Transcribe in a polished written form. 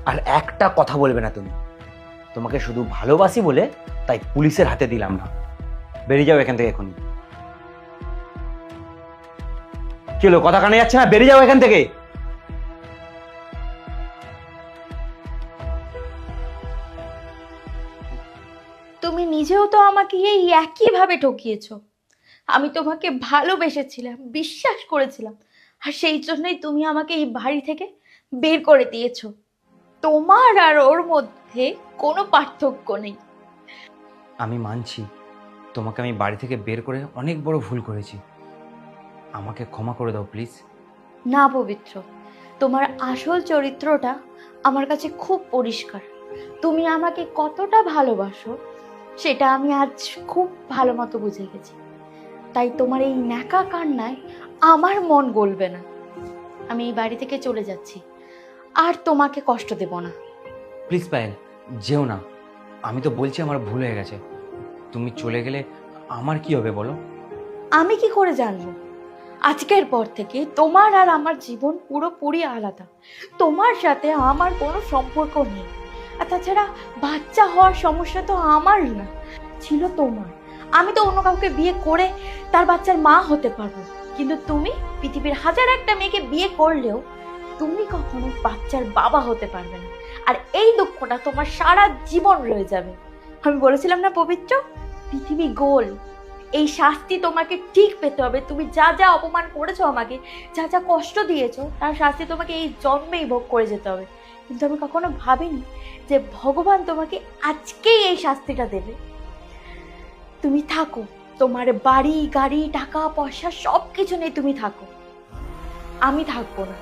আর একটা কথা বলবে না তুমি। তোমাকে শুধু ভালোবাসি বলে তাই পুলিশের হাতে দিলাম না। বেরিয়ে যাও এখান থেকে এখনই। কি হলো, কথা কানে যাচ্ছে না? বেরিয়ে যাও এখান থেকে। তুমি নিজেও তো আমাকে এই একইভাবে ঠকিয়েছো। আমি তোমাকে ভালোবেসেছিলাম, বিশ্বাস করেছিলাম, আর সেই জন্যই তুমি আমাকে এই বাড়ি থেকে বের করে দিয়েছো। তোমার আর ওর মধ্যে কোনো পার্থক্য নেই। আমি মানছি তোমাকে আমি বাড়ি থেকে বের করে অনেক বড় ভুল করেছি। আমাকে ক্ষমা করে দাও প্লিজ। না পবিত্র, তোমার আসল চরিত্রটা আমার কাছে খুব পরিষ্কার। তুমি আমাকে কতটা ভালোবাসো সেটা আমি আজ খুব ভালো মতো বুঝে গেছি। তাই তোমার এই ন্যাকা কান্নায় আমার মন গলবে না। আমি এই বাড়ি থেকে চলে যাচ্ছি, আর তোমাকে কষ্ট দেব না। প্লিজ পায়েল, যেও না। আমি তো বলছি আমার ভুল হয়ে গেছে। তুমি চলে গেলে আমার কি হবে বলো? আমি কি করে জানবো? আজকের পর থেকে তোমার আর আমার জীবন পুরোপুরি আলাদা। তোমার সাথে আমার কোনো সম্পর্ক নেই। আর তাছাড়া বাচ্চা হওয়ার সমস্যা তো আমার না, ছিল তোমার। আমি তো অন্য কাউকে বিয়ে করে তার বাচ্চার মা হতে পারবো, কিন্তু তুমি পৃথিবীর হাজার একটা মেয়েকে বিয়ে করলেও তুমি কখনো বাচ্চার বাবা হতে পারবে না। আর এই দুঃখটা তোমার সারা জীবন রয়ে যাবে। আমি বলেছিলাম না পবিত্র, পৃথিবী গোল। এই শাস্তি তোমাকে ঠিক পেতে হবে। তুমি যা যা অপমান করেছো আমাকে, যা যা কষ্ট দিয়েছো, তার শাস্তি তোমাকে এই জন্মেই ভোগ করে যেতে হবে। কিন্তু আমি কখনো ভাবিনি যে ভগবান তোমাকে আজকেই এই শাস্তিটা দেবে। তুমি থাকো, তোমার বাড়ি গাড়ি টাকা পয়সা সব কিছু নিয়ে তুমি থাকো, আমি থাকবো না।